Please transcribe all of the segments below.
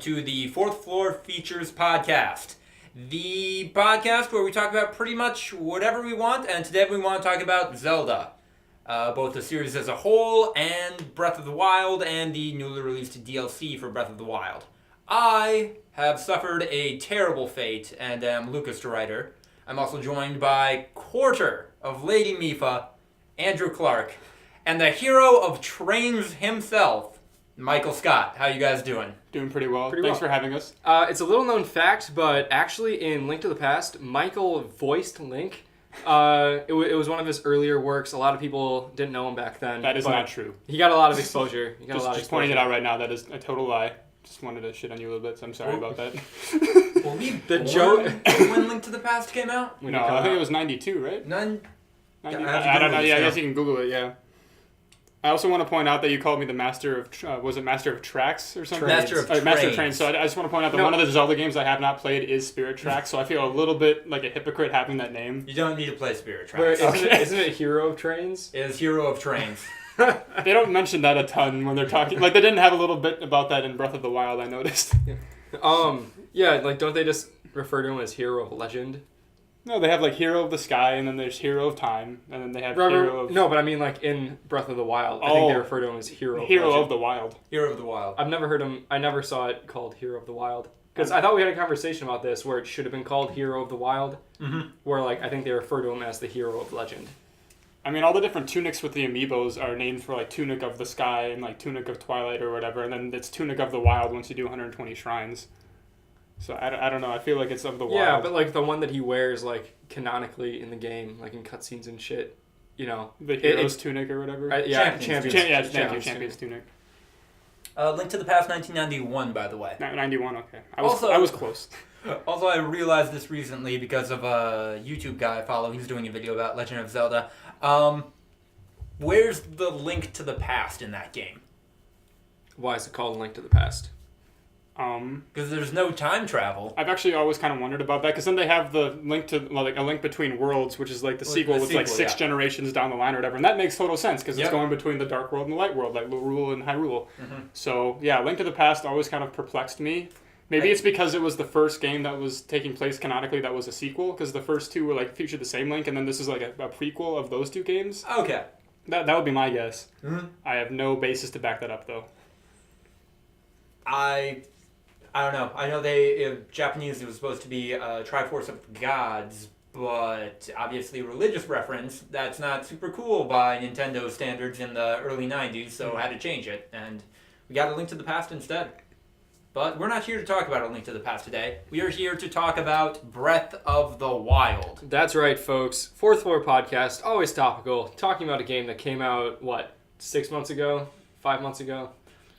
to the Fourth Floor Features podcast. The podcast where we talk about pretty much whatever we want, and today we want to talk about Zelda. Both the series as a whole, and Breath of the Wild, and the newly released DLC for Breath of the Wild. I have suffered a terrible fate, and am Lucas the writer. I'm also joined by quarter of Lady Mifa, Andrew Clark, and the hero of trains himself, Michael Scott. How you guys doing? Doing pretty well. Thanks for having us. It's a little known fact, but actually in Link to the Past, Michael voiced Link. It was one of his earlier works. A lot of people didn't know him back then. That is not true. He got a lot of exposure. Just pointing it out right now, that is a total lie. Just wanted to shit on you a little bit, so I'm sorry about that. Were we The joke when Link to the Past came out? No, I think it was 92, right? None. 90, I don't know. Yeah, I guess you can Google it, yeah. I also want to point out that you called me the master of, was it Master of Tracks or something? Master of Trains. Master of Trains. So I just want to point out that one of the Zelda games I have not played is Spirit Tracks, so I feel a little bit like a hypocrite having that name. You don't need to play Spirit Tracks. Isn't it Hero of Trains? It is Hero of Trains. They don't mention that a ton when they're talking. Like, they didn't have a little bit about that in Breath of the Wild, I noticed. Yeah, like, don't they just refer to him as Hero of Legend? No, they have, like, Hero of the Sky, and then there's Hero of Time, and then they have Hero of... No, but I mean, like, in Breath of the Wild, I think they refer to him as Hero of the Wild. Hero of the Wild. I've never heard him... I never saw it called Hero of the Wild. Because I thought we had a conversation about this, where it should have been called Hero of the Wild, where, like, I think they refer to him as the Hero of Legend. I mean, all the different tunics with the amiibos are named for, like, Tunic of the Sky and, like, Tunic of Twilight or whatever, and then it's Tunic of the Wild once you do 120 shrines. So, I don't know, I feel like it's of the Wild. Yeah, but, like, the one that he wears, like, canonically in the game, like, in cutscenes and shit, you know. The Hero's Tunic or whatever? Champion's Tunic. Link to the Past 1991, by the way. 91, okay. I was close. Also, I realized this recently because of a YouTube guy I follow. He's doing a video about Legend of Zelda. Where's the Link to the Past in that game? Why is it called Link to the Past? Because there's no time travel. I've actually always kind of wondered about that, because then they have the Link to, like, A Link Between Worlds, which is like the sequel with like six generations down the line or whatever, and that makes total sense, because it's going between the Dark World and the Light World, like Lorule and Hyrule. So, yeah, Link to the Past always kind of perplexed me. Maybe it's because it was the first game that was taking place canonically that was a sequel, because the first two were like featured the same Link, and then this is like a prequel of those two games. Okay. That would be my guess. I have no basis to back that up, though. I don't know. I know in Japanese it was supposed to be Triforce of Gods, but obviously religious reference, that's not super cool by Nintendo standards in the early 90s, so I had to change it, and we got A Link to the Past instead. But we're not here to talk about A Link to the Past today. We are here to talk about Breath of the Wild. That's right, folks. Fourth Floor Podcast, always topical, talking about a game that came out, 6 months ago? 5 months ago?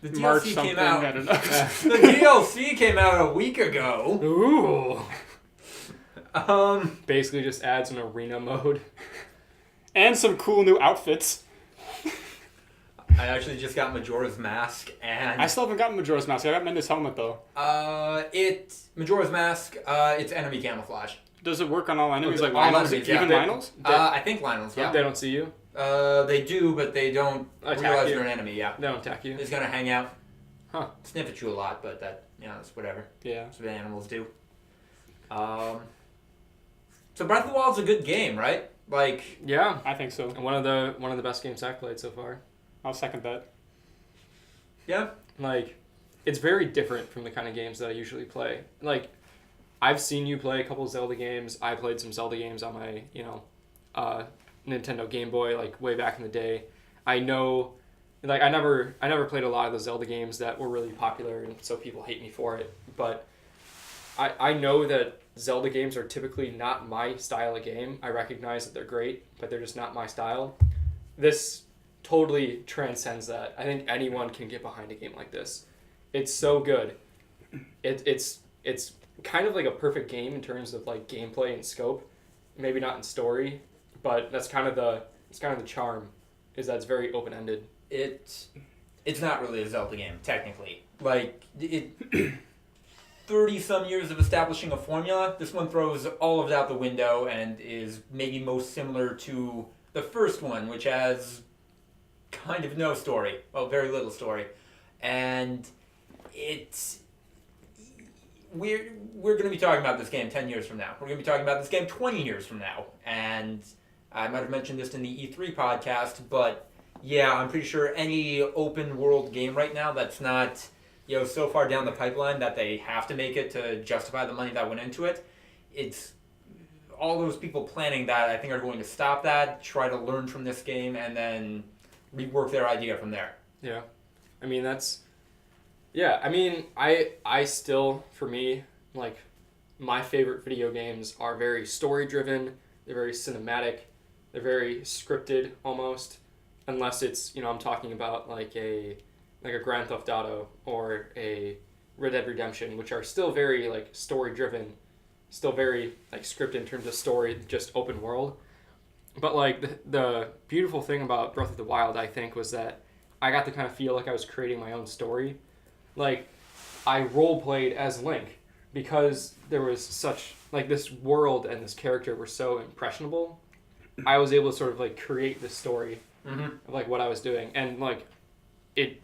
The DLC came out. I don't know. The DLC came out a week ago. Ooh. Basically just adds an arena mode. And some cool new outfits. I actually just got Majora's Mask, and... I still haven't gotten Majora's Mask. I got Mendes' helmet, though. Majora's Mask, it's enemy camouflage. Does it work on all enemies, like all Lionel's? enemies, Even Lionel's? I think Lionel's, yeah. They don't see you? They do, but they don't realize you. they're an enemy, yeah. They don't attack you? He's gonna hang out. Huh. Sniff at you a lot, but that's whatever. Yeah. That's what animals do. So Breath of the Wild's a good game, right? Like... Yeah. I think so. And one of the best games I've played so far. I'll second that. Yeah. Like, it's very different from the kind of games that I usually play. Like, I've seen you play a couple Zelda games. I played some Zelda games on my, Nintendo Game Boy, like, way back in the day. I know, like, I never played a lot of the Zelda games that were really popular, and so people hate me for it. But I know that Zelda games are typically not my style of game. I recognize that they're great, but they're just not my style. This totally transcends that. I think anyone can get behind a game like this. It's so good. It's kind of like a perfect game in terms of like gameplay and scope. Maybe not in story, but that's kind of the charm, is that it's very open ended. It's not really a Zelda game technically. Like 30 some years of establishing a formula. This one throws all of it out the window and is maybe most similar to the first one, which has kind of no story. Well, very little story. And it's we're going to be talking about this game 10 years from now. We're going to be talking about this game 20 years from now. And I might have mentioned this in the E3 podcast, but yeah, I'm pretty sure any open world game right now that's not, so far down the pipeline that they have to make it to justify the money that went into it, it's all those people planning that I think are going to stop that, try to learn from this game, and then rework their idea from there. Yeah. I mean, I still, for me, like, my favorite video games are very story-driven, they're very cinematic, they're very scripted, almost, unless it's, I'm talking about, like a Grand Theft Auto or a Red Dead Redemption, which are still very, like, story-driven, still very, like, scripted in terms of story, just open world. But, like, the beautiful thing about Breath of the Wild, I think, was that I got to kind of feel like I was creating my own story. Like, I role-played as Link because there was such, like, this world and this character were so impressionable. I was able to sort of, like, create this story of, like, what I was doing. And, like, it,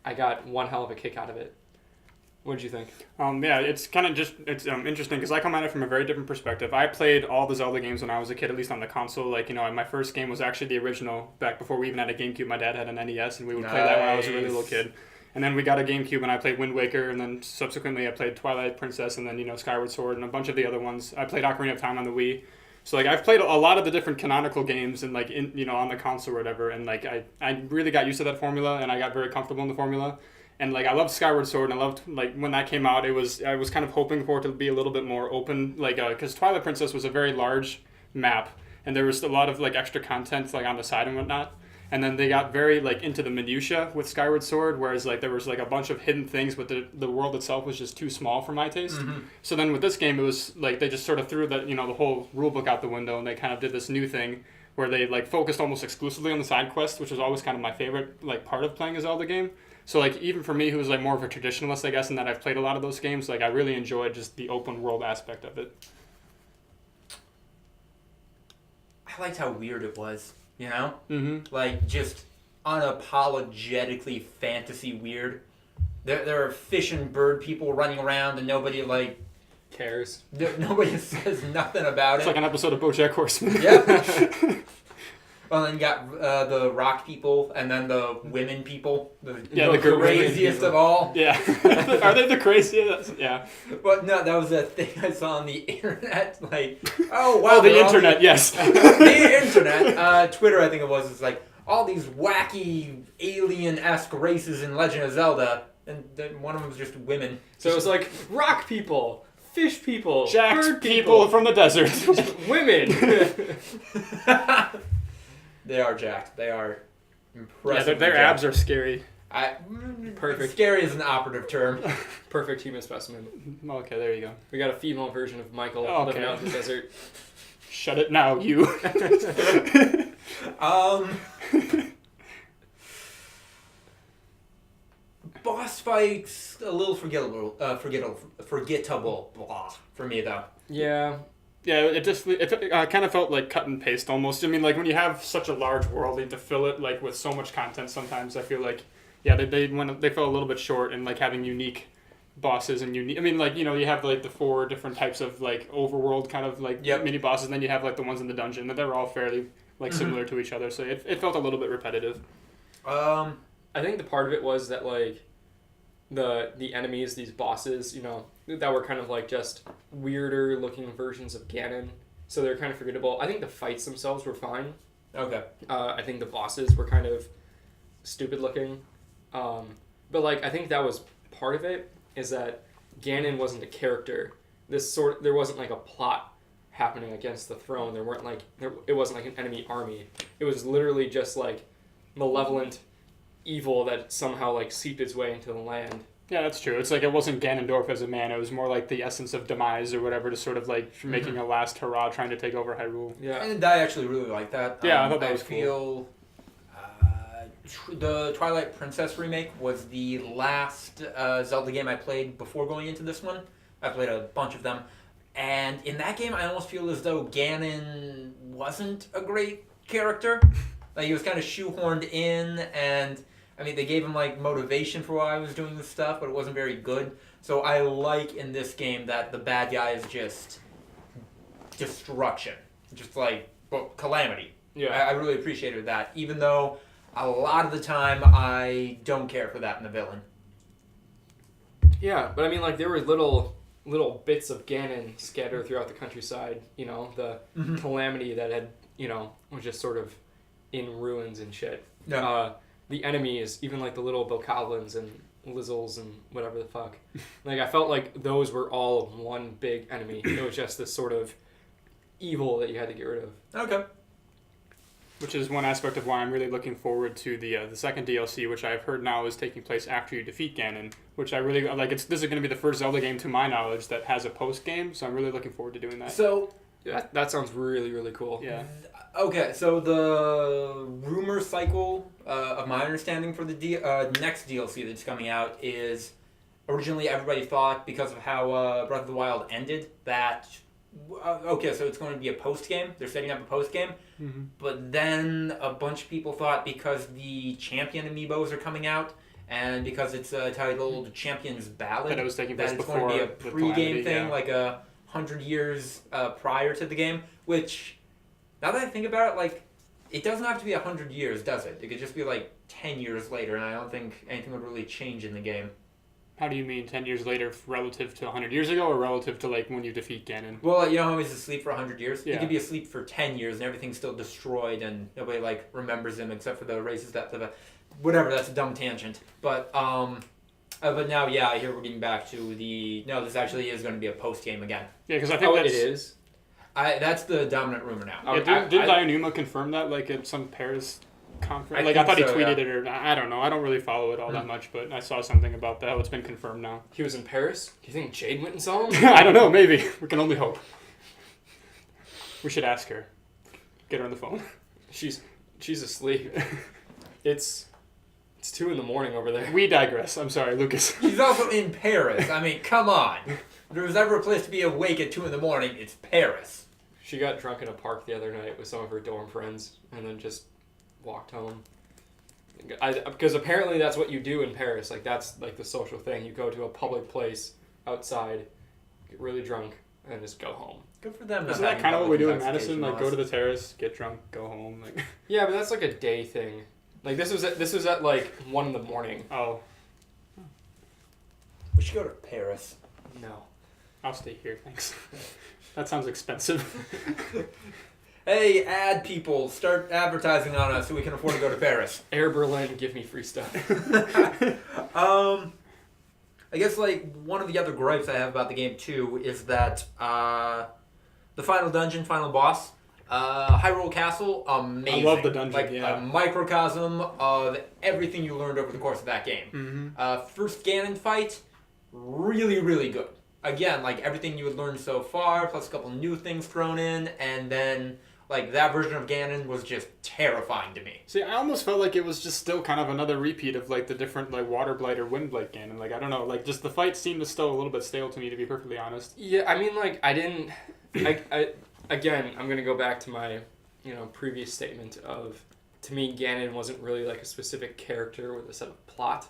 I got one hell of a kick out of it. What did you think? It's kind of interesting because I come at it from a very different perspective. I played all the Zelda games when I was a kid, at least on the console. Like, my first game was actually the original back before we even had a GameCube. My dad had an NES, and we would play that when I was a really little kid. And then we got a GameCube, and I played Wind Waker, and then subsequently I played Twilight Princess, and then, Skyward Sword, and a bunch of the other ones. I played Ocarina of Time on the Wii. So, like, I've played a lot of the different canonical games, and, like, on the console or whatever, and, like, I really got used to that formula, and I got very comfortable in the formula. And, like, I loved Skyward Sword, and I loved, like, when that came out, I was kind of hoping for it to be a little bit more open, like, because Twilight Princess was a very large map, and there was a lot of, like, extra content, like, on the side and whatnot. And then they got very, like, into the minutia with Skyward Sword, whereas, like, there was, like, a bunch of hidden things, but the world itself was just too small for my taste. Mm-hmm. So then with this game, it was, like, they just sort of threw the whole rule book out the window, and they kind of did this new thing where they, like, focused almost exclusively on the side quests, which was always kind of my favorite, like, part of playing a Zelda game. So, like, even for me, who's, like, more of a traditionalist, I guess, and that I've played a lot of those games, like, I really enjoyed just the open world aspect of it. I liked how weird it was, Mm-hmm. Like, just unapologetically fantasy weird. There are fish and bird people running around, and nobody, like... cares. Nobody says nothing about It's it. like an episode of BoJack Horseman. Yep. Well, then you got the rock people, and then the women people. The craziest of all. Yeah. Are they the craziest? Yeah. But no, that was a thing I saw on the internet. Like, oh, wow. Oh, the internet, yes. The internet. Twitter, I think it was. It's like, all these wacky, alien-esque races in Legend of Zelda, and then one of them was just women. So it was like, rock people, fish people, jacked bird people from the desert. Women. They are jacked. They are impressive. Yeah, their abs are scary. Perfect. Scary is an operative term. Perfect human specimen. Okay, there you go. We got a female version of Michael living out in the desert. Shut it now, you. Boss fights a little forgettable for me though. Yeah. Yeah, it kind of felt like cut and paste almost. I mean, like, when you have such a large world, you have to fill it, like, with so much content sometimes. I feel like, yeah, they fell a little bit short in, like, having unique bosses and unique... I mean, like, you have, like, the 4 different types of, like, overworld kind of, like, mini bosses, and then you have, like, the ones in the dungeon, and they're all fairly, like, similar to each other, so it felt a little bit repetitive. I think the part of it was that, like, the enemies, these bosses, that were kind of like just weirder looking versions of Ganon. So they're kind of forgettable. I think the fights themselves were fine. Okay. I think the bosses were kind of stupid looking. But like, I think that was part of it, is that Ganon wasn't a character. There wasn't like a plot happening against the throne. It wasn't like an enemy army. It was literally just like malevolent evil that somehow like seeped its way into the land. Yeah, that's true. It's like it wasn't Ganondorf as a man. It was more like the essence of demise or whatever, to sort of like making a last hurrah trying to take over Hyrule. Yeah, and I actually really like that. Yeah, I thought that was cool. The Twilight Princess remake was the last Zelda game I played before going into this one. I played a bunch of them. And in that game, I almost feel as though Ganon wasn't a great character. Like, he was kind of shoehorned in, and I mean, they gave him like motivation for why I was doing this stuff, but it wasn't very good. So I like in this game that the bad guy is just destruction. Just like, well, calamity. Yeah. I really appreciated that, even though a lot of the time I don't care for that in the villain. Yeah, but I mean, like, there were little bits of Ganon scattered throughout the countryside, you know, the calamity that had, you know, was just sort of in ruins and shit. Yeah. The enemies, even like the little bokoblins and lizzles and whatever the fuck. Like, I felt like those were all one big enemy. It was just this sort of evil that you had to get rid of. Okay. Which is one aspect of why I'm really looking forward to the second DLC, which I've heard now is taking place after you defeat Ganon, which I really like. This is going to be the first Zelda game, to my knowledge, that has a post game, so I'm really looking forward to doing that. So That sounds really, really cool. Yeah. Okay, so the rumor cycle, of my understanding for the next DLC that's coming out is originally everybody thought, because of how Breath of the Wild ended, that okay, so it's going to be a post game. They're setting up a post game, but then a bunch of people thought because the Champion amiibos are coming out and because it's titled Champion's Ballad, That it was taking place it's before going to be a the pre-game Calamity, thing, yeah. like 100 years prior to the game. Which, now that I think about it, like, it doesn't have to be 100 years, does it? It could just be like 10 years later, and I don't think anything would really change in the game. How do you mean 10 years later relative to 100 years ago, or relative to like when you defeat Ganon? Well, you know how he's asleep for 100 years? Yeah. He could be asleep for 10 years and everything's still destroyed and nobody, like, remembers him except for the races that... Whatever, that's a dumb tangent. But now, yeah, I hear we're getting back to the... No, this actually is going to be a post-game again. Yeah, because I think It that's... is? That's the dominant rumor now. Yeah, did Dionuma confirm that, like, at some Paris conference? I thought he tweeted it, or... I don't know. I don't really follow it all that much, but I saw something about that. It's been confirmed now. He was in Paris? Do you think Jade went and saw him? I don't know. Maybe. We can only hope. We should ask her. Get her on the phone. She's asleep. It's 2 a.m. over there. We digress. I'm sorry, Lucas. He's also in Paris. I mean, come on. If there was ever a place to be awake at 2 in the morning, it's Paris. She got drunk in a park the other night with some of her dorm friends and then just walked home. Because apparently that's what you do in Paris. Like, that's like the social thing. You go to a public place outside, get really drunk, and then just go home. Good for them. Isn't that kind of what we do in Madison? Like, go to the terrace, get drunk, go home. Like. Yeah, but that's like a day thing. Like, this was at like 1 in the morning. Oh. We should go to Paris. No. I'll stay here, thanks. That sounds expensive. Hey, ad people, start advertising on us so we can afford to go to Paris. Air Berlin, give me free stuff. I guess, like, one of the other gripes I have about the game, too, is that the final dungeon, final boss, Hyrule Castle, amazing. I love the dungeon, like, yeah. a microcosm of everything you learned over the course of that game. First Ganon fight, really, really good. Again, like, everything you had learned so far, plus a couple new things thrown in, and then... Like, that version of Ganon was just terrifying to me. See, I almost felt like it was just still kind of another repeat of, like, the different, like, Water Blight or Wind Blight Ganon. Like, I don't know, like, just the fight seemed to still a little bit stale to me, to be perfectly honest. Yeah, I mean, like, I didn't... Again, I'm going to go back to my, previous statement of, to me, Ganon wasn't really, like, a specific character with a set of plot.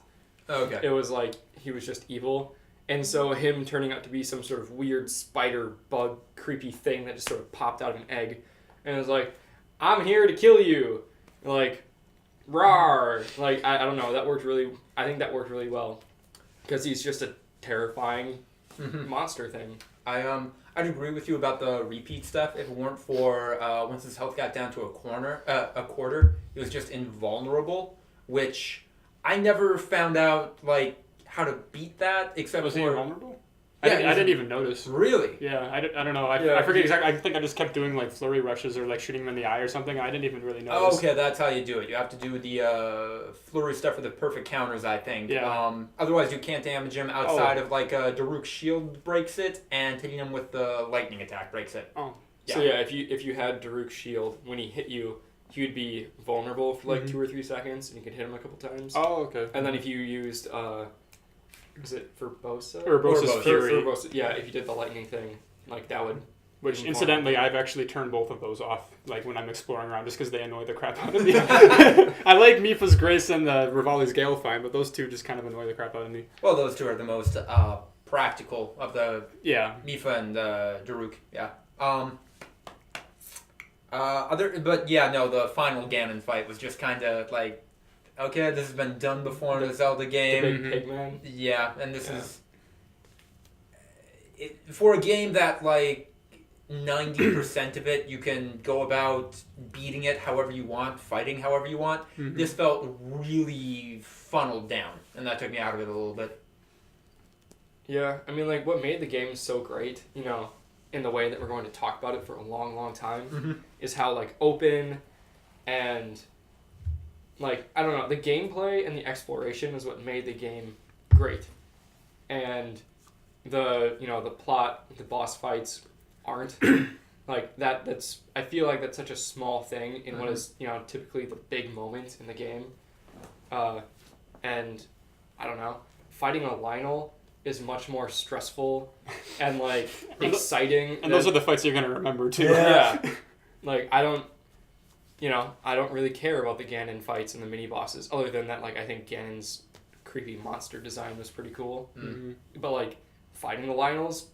Okay. It was, like, he was just evil. And so him turning out to be some sort of weird spider, bug, creepy thing that just sort of popped out of an egg... And it was like, I'm here to kill you. Like, rawr. Like, I don't know. I think that worked really well. Because he's just a terrifying monster thing. I'd agree with you about the repeat stuff. If it weren't for once his health got down to a quarter, he was just invulnerable. Which I never found out, like, how to beat that except Was for... he invulnerable? Yeah, I didn't even notice. Really? Yeah, I don't know. I Yeah, forget exactly. I think I just kept doing, like, flurry rushes or, like, shooting him in the eye or something. I didn't even really notice. Oh, okay, that's how you do it. You have to do the flurry stuff for the perfect counters, I think. Yeah. Otherwise, you can't damage him outside of, like, Daruk's shield breaks it, and hitting him with the lightning attack breaks it. Oh. Yeah. So yeah, if you had Daruk's shield, when he hit you, he would be vulnerable for like 2 or 3 seconds, and you could hit him a couple times. Oh, okay. And then if you used... was it Urbosa? Urbosa's Fury. Urbosa, yeah, if you did the lightning thing, like that would... Which, incidentally, I've actually turned both of those off, like, when I'm exploring around, just because they annoy the crap out of me. I like Mipha's Grace and Rivali's Gale fine, but those two just kind of annoy the crap out of me. Well, those two are the most practical of the Mipha and Daruk. Yeah. The final Ganon fight was just kind of like, okay, this has been done before in a Zelda game. The big pigman. Yeah, and this is for a game that like 90% of it you can go about beating it however you want, fighting however you want. Mm-hmm. This felt really funneled down, and that took me out of it a little bit. Yeah, I mean, like, what made the game so great, you know, in the way that we're going to talk about it for a long, long time, is how, like, open and, like, I don't know, the gameplay and the exploration is what made the game great. And the plot, the boss fights aren't. Like, that's, I feel like that's such a small thing in what is, you know, typically the big moment in the game. And, I don't know, fighting a Lionel is much more stressful and like exciting. And those are the fights you're gonna remember too. Yeah. Like I don't really care about the Ganon fights and the mini bosses. Other than that, like I think Ganon's creepy monster design was pretty cool. Mm-hmm. But like fighting the Lionels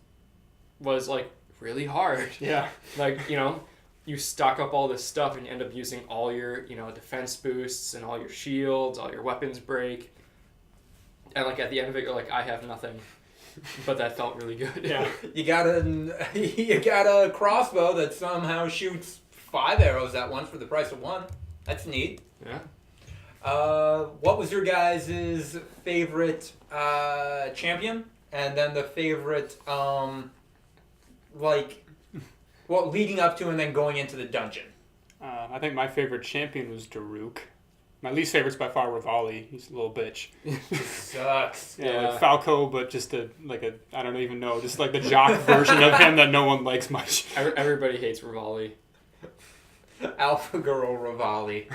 was like really hard. Yeah. Like, you know, you stock up all this stuff and you end up using all your, you know, defense boosts and all your shields, all your weapons break. And like at the end of it, you're like, I have nothing, but that felt really good. Yeah, you got a crossbow that somehow shoots 5 arrows at once for the price of 1. That's neat. Yeah. What was your guys' favorite champion, and then the favorite leading up to and then going into the dungeon? I think my favorite champion was Daruk. My least favorite's by far Rivali. He's a little bitch. Sucks. Yeah, like Falco, but just I don't even know, just like the jock version of him that no one likes much. Everybody hates Rivali. Alpha Girl Rivali.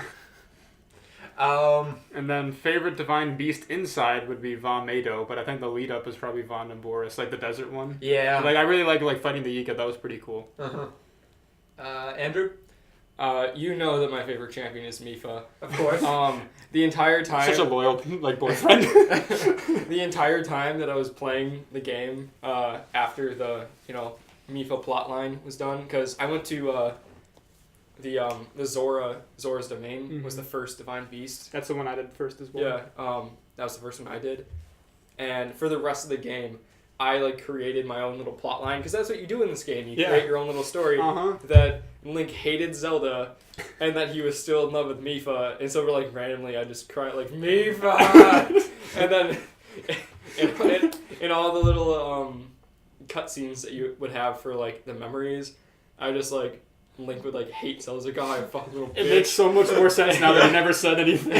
And then favorite divine beast inside would be Va Mado, but I think the lead up is probably Von and Boris, like the desert one. Yeah. Like I really like fighting the Yika. That was pretty cool. Andrew? You know that my favorite champion is Mipha. Of course. The entire time... Such a loyal, boyfriend. The entire time that I was playing the game, after the, you know, Mipha plotline was done, because I went to, the Zora's Domain was the first divine beast. That's the one I did first as well. Yeah, that was the first one I did. And for the rest of the game, I like created my own little plot line, because that's what you do in this game. You create your own little story that Link hated Zelda and that he was still in love with Mipha, and so we're like randomly I just cry like Mipha and then in all the little cutscenes that you would have for like the memories, I just like Link would like hate Zelda. I was like, oh, you fucking little bitch. It makes so much more sense now that he never said anything.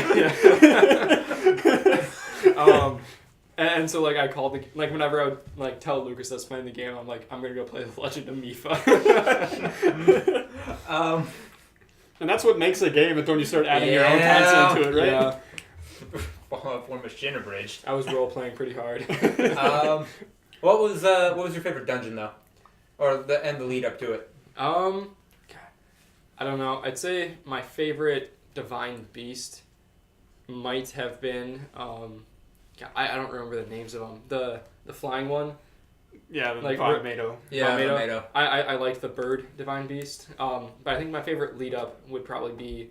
And so, like, I called whenever I would, like, tell Lucas I was playing the game, I'm like, I'm going to go play The Legend of Mipha. And that's what makes a game, is when you start adding your own content to it, right? Yeah. Form of Shin Abridged. I was role-playing pretty hard. What was your favorite dungeon, though? Or the lead up to it? God, I don't know. I'd say my favorite divine beast might have been... I don't remember the names of them. The flying one. Yeah, like Von Mado. Yeah, Von Mado. I liked the bird divine beast. But I think my favorite lead up would probably be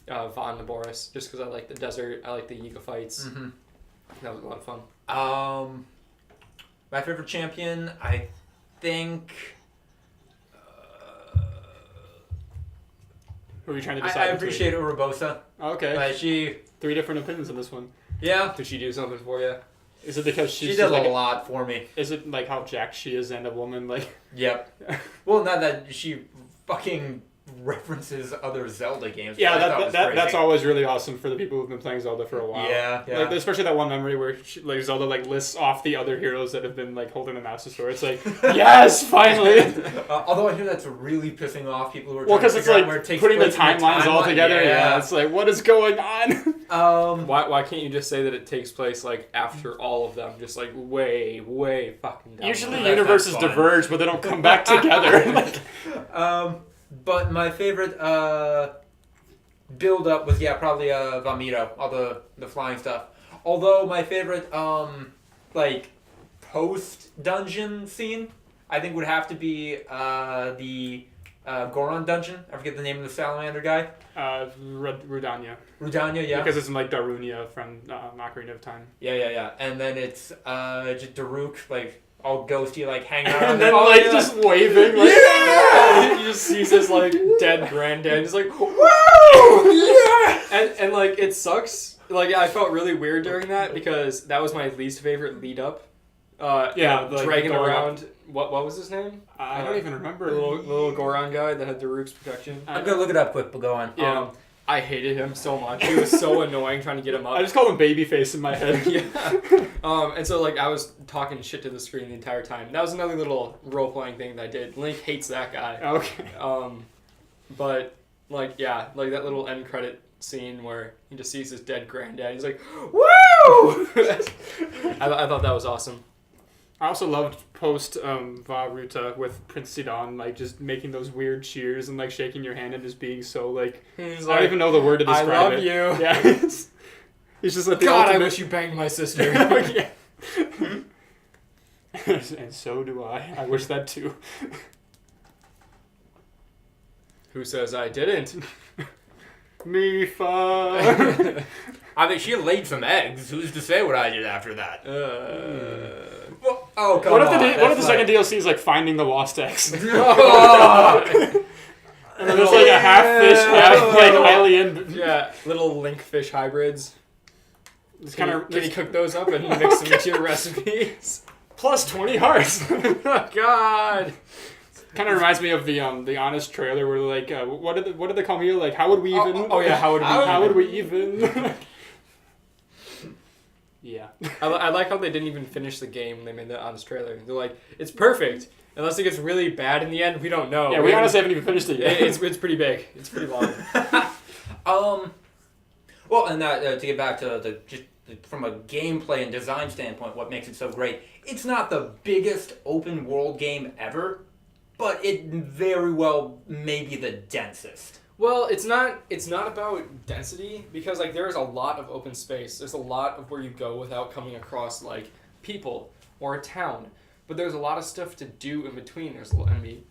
Von and Boris, just because I like the desert. I like the Yika fights. Mm-hmm. That was a lot of fun. My favorite champion, I think. Who are you trying to decide? I appreciate Urabosa. Okay. She 3 different opinions on this one. Yeah. Did she do something for you? Is it because she does a lot for me? Is it like how jacked she is and a woman like? Yep. Well, not that she fucking references other Zelda games. Yeah, that's always really awesome for the people who've been playing Zelda for a while. Yeah. Like, especially that one memory where Zelda like lists off the other heroes that have been like holding a Master Sword. It's like, yes, finally. Although I hear that's really pissing off people who are because it's like putting the timelines all together. Yeah, it's like, what is going on? Why can't you just say that it takes place like after all of them, just like way fucking down? Usually universes diverge, but they don't come back together. But my favorite build up was probably Vamito, all the flying stuff. Although my favorite post-dungeon scene, I think would have to be the Goron dungeon. I forget the name of the salamander guy. Rudania. Rudania, yeah. Because it's like Darunia from Ocarina of Time. Yeah. And then it's just Daruk, like, all ghosty, like, hanging out. And then, like, just waving. Like, yeah! He just sees his, like, dead granddad. He's like, woo! Yeah! And, like, it sucks. Like, I felt really weird during that because that was my least favorite lead up. Dragging around. What was his name? I don't even remember. The little Goron guy that had Daruk's protection. I'm gonna look it up quick, but go on. Yeah. I hated him so much. He was so annoying trying to get him up. I just called him Babyface in my head. Yeah. And so, like, I was talking shit to the screen the entire time. That was another little role-playing thing that I did. Link hates that guy. Okay. But, like, yeah, like that little end credit scene where he just sees his dead granddad. He's like, woo! I thought that was awesome. I also loved post Va Ruta with Prince Sidon, like just making those weird cheers and like shaking your hand and just being so like I don't even know the word to describe it. I love you. Yeah. He's just like the God, ultimate... I wish you banged my sister. Yeah. And so do I. I wish that too. Who says I didn't? Mifa. I mean, she laid some eggs. Who's to say what I did after that? Well, oh, come What on. if the second DLC is like finding the lost eggs? Oh. And then there's like a half fish, half like alien. Yeah, little link fish hybrids. It's Can kind you of cook those up and mix them into your recipes? plus 20 hearts. Oh, God. Kind of reminds me of the Honest trailer where like what did they call me, like how would we even how would we even yeah. I like how they didn't even finish the game when they made that Honest trailer. They're like, it's perfect unless it gets really bad in the end. We don't know. Yeah, we honestly haven't even finished it yet. It's pretty big. It's pretty long. Well, and that to get back to from a gameplay and design standpoint, what makes it so great? It's not the biggest open world game ever, but it very well may be the densest. Well, it's not about density because like there is a lot of open space. There's a lot of where you go without coming across like people or a town. But there's a lot of stuff to do in between. There's little enemy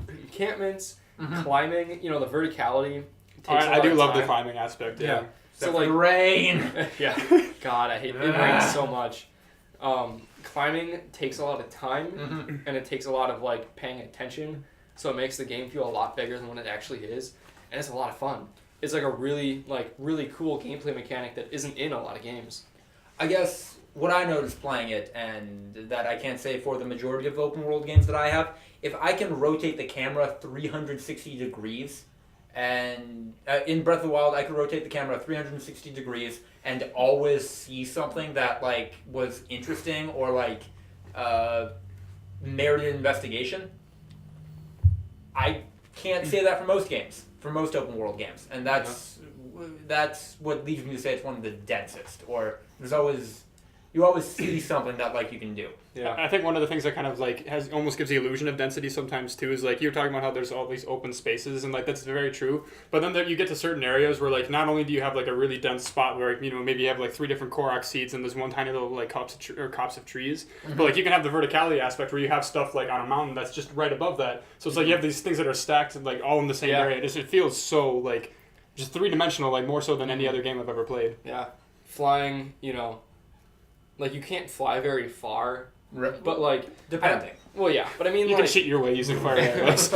encampments, climbing. You know, the verticality. I do love the climbing aspect. Yeah. So like rain. Yeah. God, I hate it. It rains so much. Climbing takes a lot of time, and it takes a lot of like paying attention. So it makes the game feel a lot bigger than what it actually is, and it's a lot of fun. It's like a really cool gameplay mechanic that isn't in a lot of games. I guess what I noticed playing it, and that I can't say for the majority of open world games that I have, if I can rotate the camera 360 degrees, and in Breath of the Wild I could rotate the camera 360 degrees and always see something that like was interesting or like merited investigation. I can't say that for most games, for most open world games, and that's what leads me to say it's one of the densest. Or you always see something that like you can do. Yeah, I think one of the things that kind of like almost gives the illusion of density sometimes too is like you're talking about how there's all these open spaces and like that's very true. But then you get to certain areas where like not only do you have like a really dense spot where maybe you have like 3 different Korok seeds and there's one tiny little like copse of trees, but like you can have the verticality aspect where you have stuff like on a mountain that's just right above that. So it's like you have these things that are stacked like all in the same area. It feels so like just 3-dimensional, like more so than any other game I've ever played. Yeah, flying, like you can't fly very far. But like depending. But I mean you can cheat your way using fire arrows.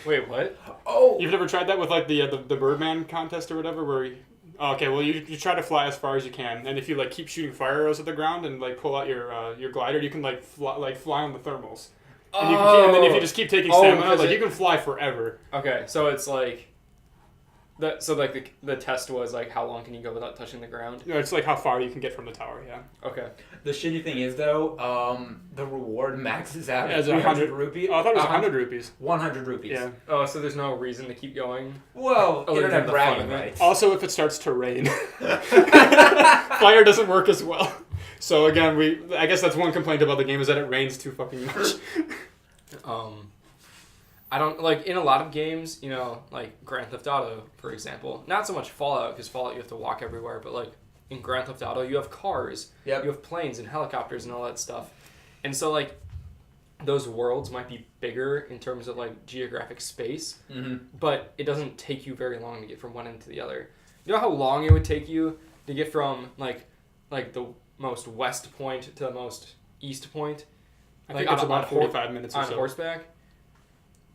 Wait, what? Oh, you've never tried that with like the Birdman contest or whatever, where you try to fly as far as you can, and if you like keep shooting fire arrows at the ground and like pull out your glider, you can like fly on the thermals. And and then if you just keep taking stamina, like you can fly forever. Okay, so it's like. So like the test was like how long can you go without touching the ground? No, it's like how far you can get from the tower. Yeah. Okay. The shitty thing is though, the reward maxes out at as 300 rupees. Oh, I thought it was 100 rupees. 100 rupees. Yeah. Oh, so there's no reason to keep going. Well, internet bragging rights. Also, if it starts to rain, fire doesn't work as well. So again, I guess that's one complaint about the game is that it rains too fucking much. I don't like in a lot of games, like Grand Theft Auto, for example. Not so much Fallout because Fallout you have to walk everywhere, but like in Grand Theft Auto you have cars, you have planes and helicopters and all that stuff, And so like those worlds might be bigger in terms of like geographic space, but it doesn't take you very long to get from one end to the other. You know how long it would take you to get from like the most west point to the most east point? I think it's about 45 minutes or so. On horseback?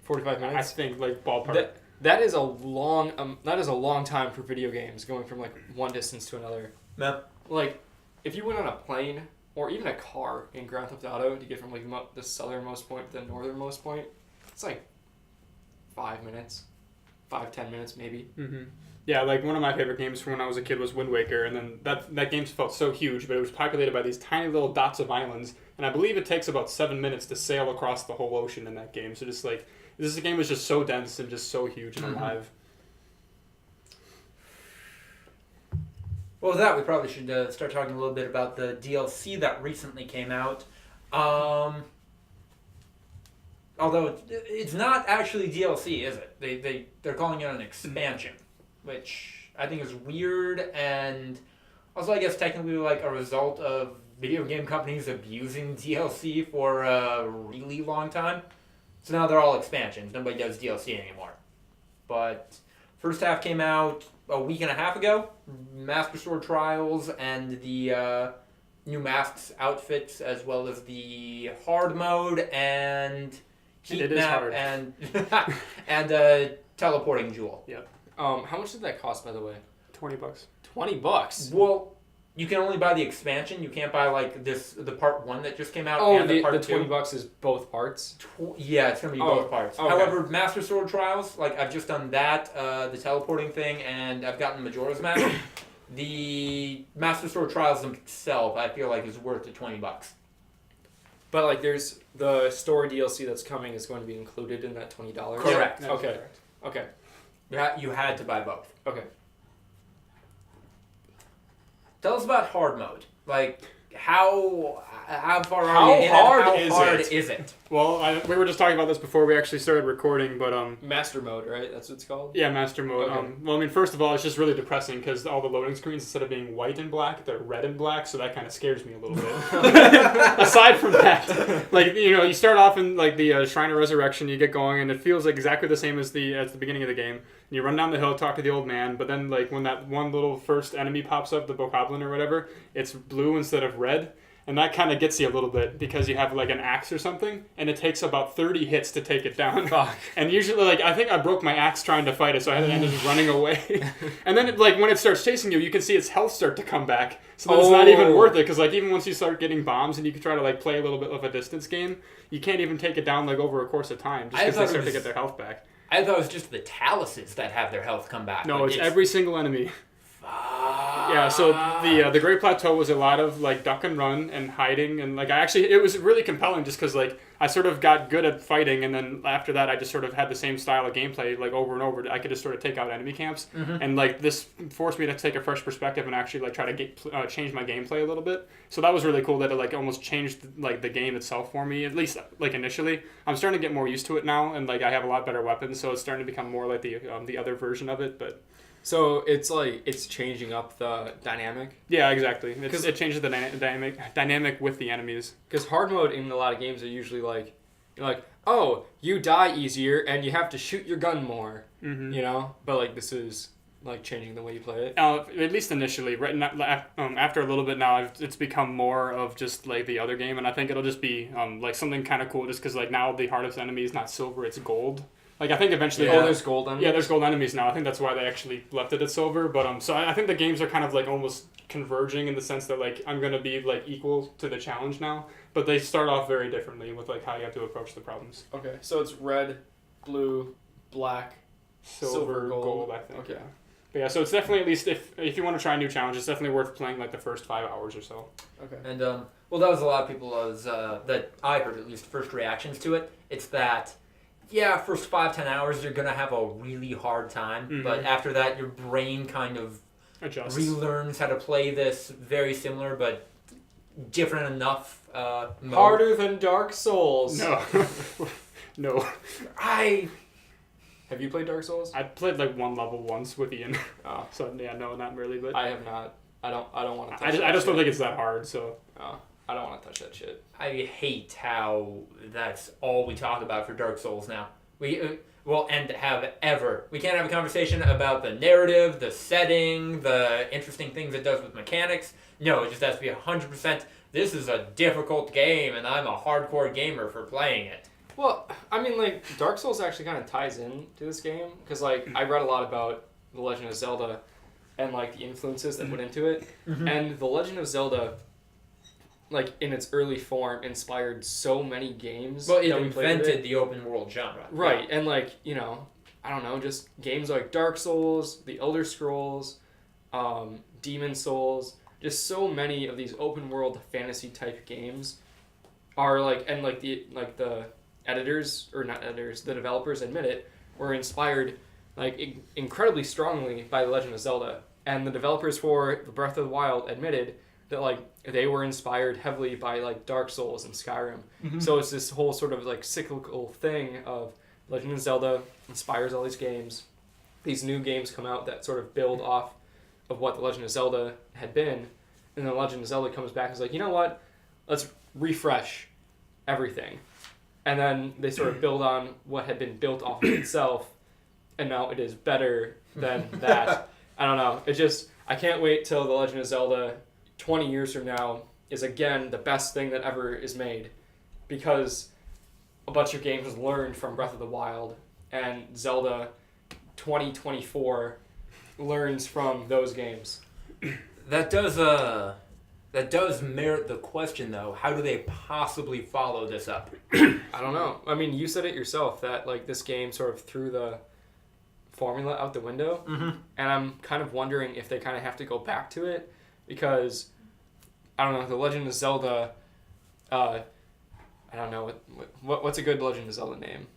45 minutes? I think, like, ballpark. That is a long time for video games, going from like one distance to another. Yeah. Like, if you went on a plane or even a car in Grand Theft Auto to get from like the southernmost point to the northernmost point, it's like 5 minutes, 5-10 minutes maybe. Mm-hmm. Yeah, like one of my favorite games from when I was a kid was Wind Waker, and then that game felt so huge, but it was populated by these tiny little dots of islands, and I believe it takes about 7 minutes to sail across the whole ocean in that game. So just like this game was just so dense and just so huge and alive. Well, with that, we probably should start talking a little bit about the DLC that recently came out. Although it's not actually DLC, is it? They're calling it an expansion, which I think is weird, and also I guess technically like a result of video game companies abusing DLC for a really long time. So now they're all expansions. Nobody does DLC anymore. But first half came out a week and a half ago. Master Sword Trials and the new masks outfits, as well as the hard mode and heat map and and teleporting jewel. Yep. How much did that cost, by the way? $20. $20. Well, you can only buy the expansion. You can't buy like the part 1 that just came out. Oh, and the part $20 is both parts. Yeah, it's gonna be both parts. Okay. However, Master Sword Trials, like I've just done that, the teleporting thing, and I've gotten Majora's Mask. The Master Sword Trials themselves, I feel like, is worth the $20. But like, there's the story DLC that's coming is going to be included in that $20. Correct. Yeah. Okay. Correct. Okay. You had to buy both. Okay. Tell us about hard mode. Like, how far are you in, hard and how hard is is it? Well, we were just talking about this before we actually started recording, but Master mode, right? That's what it's called? yeah, master mode. Okay. Well, I mean, first of all, it's just really depressing because all the loading screens, instead of being white and black, they're red and black, so that kind of scares me a little bit. Aside from that, like, you know, you start off in like the Shrine of Resurrection, you get going, and it feels like exactly the same as the beginning of the game. And you run down the hill, talk to the old man, but then like when that one little first enemy pops up, the bokoblin or whatever, it's blue instead of red. And that kind of gets you a little bit because you have like an axe or something, and it takes about 30 hits to take it down. Fuck. And usually, like, I think I broke my axe trying to fight it, so I had to end up just running away. And then, like, when it starts chasing you, you can see its health start to come back. So then it's not even worth it, because, like, even once you start getting bombs and you can try to, like, play a little bit of a distance game, you can't even take it down, like, over a course of time, just because they start to get their health back. I thought it was just the Taluses that have their health come back. No, like, it's every single enemy. Yeah, so the Great Plateau was a lot of like duck and run and hiding, and like it was really compelling just because like I sort of got good at fighting, and then after that I just sort of had the same style of gameplay like over and over. I could just sort of take out enemy camps, and like this forced me to take a fresh perspective and actually like try to change my gameplay a little bit. So that was really cool that it like almost changed like the game itself for me, at least like initially. I'm starting to get more used to it now, and like I have a lot better weapons, so it's starting to become more like the other version of it, but. So it's like it's changing up the dynamic. Yeah, exactly. It changes the dynamic with the enemies. Because hard mode in a lot of games are usually like, you're like, oh, you die easier and you have to shoot your gun more. Mm-hmm. You know, but like this is like changing the way you play it. At least initially, right now, after a little bit now, it's become more of just like the other game, and I think it'll just be like something kind of cool, just because like now the hardest enemy is not silver, it's gold. Like, I think eventually... Oh, there's gold enemies? Yeah, there's gold enemies now. I think that's why they actually left it at silver. But so I think the games are kind of, like, almost converging in the sense that, like, I'm going to be, like, equal to the challenge now. But they start off very differently with, like, how you have to approach the problems. Okay, so it's red, blue, black, Silver, gold, I think. Okay. Yeah. But yeah, so it's definitely, at least, if you want to try a new challenge, it's definitely worth playing, like, the first 5 hours or so. Okay. And, well, that was a lot of people's, that I heard at least, first reactions to it. It's that... Yeah, first 5-10 hours you're gonna have a really hard time, but after that your brain kind of adjusts, relearns how to play this very similar but different enough. Mode. Harder than Dark Souls. No, no. Have you played Dark Souls? I played like one level once with Ian. Oh. So yeah, no, not really. But I have not. I don't want to. I just don't think it's that hard. So. Oh. I don't want to touch that shit. I hate how that's all we talk about for Dark Souls now. And have ever. We can't have a conversation about the narrative, the setting, the interesting things it does with mechanics. No, it just has to be 100%. This is a difficult game, and I'm a hardcore gamer for playing it. Well, I mean, like, Dark Souls actually kind of ties in to this game, because, like, I read a lot about The Legend of Zelda and, like, the influences that went into it, and The Legend of Zelda, like, in its early form, inspired so many games. Well, it invented the open world genre. Right, and, like, you know, I don't know, just games like Dark Souls, The Elder Scrolls, Demon Souls, just so many of these open world fantasy type games are, like, and, like, the editors, or not editors, the developers admit it, were inspired, like, incredibly strongly by The Legend of Zelda. And the developers for the Breath of the Wild admitted that, like, they were inspired heavily by, like, Dark Souls and Skyrim. So it's this whole sort of, like, cyclical thing of Legend of Zelda inspires all these games. These new games come out that sort of build off of what The Legend of Zelda had been. And then Legend of Zelda comes back and is like, you know what? Let's refresh everything. And then they sort of build on what had been built off of itself. And now it is better than that. I don't know. It just, I can't wait till The Legend of Zelda 20 years from now is again the best thing that ever is made, because a bunch of games learned from Breath of the Wild, and Zelda 2024 learns from those games. That does merit the question, though. How do they possibly follow this up? I don't know. I mean, you said it yourself that, like, this game sort of threw the formula out the window, and I'm kind of wondering if they kind of have to go back to it, because I don't know, The Legend of Zelda, I don't know, what's a good Legend of Zelda name?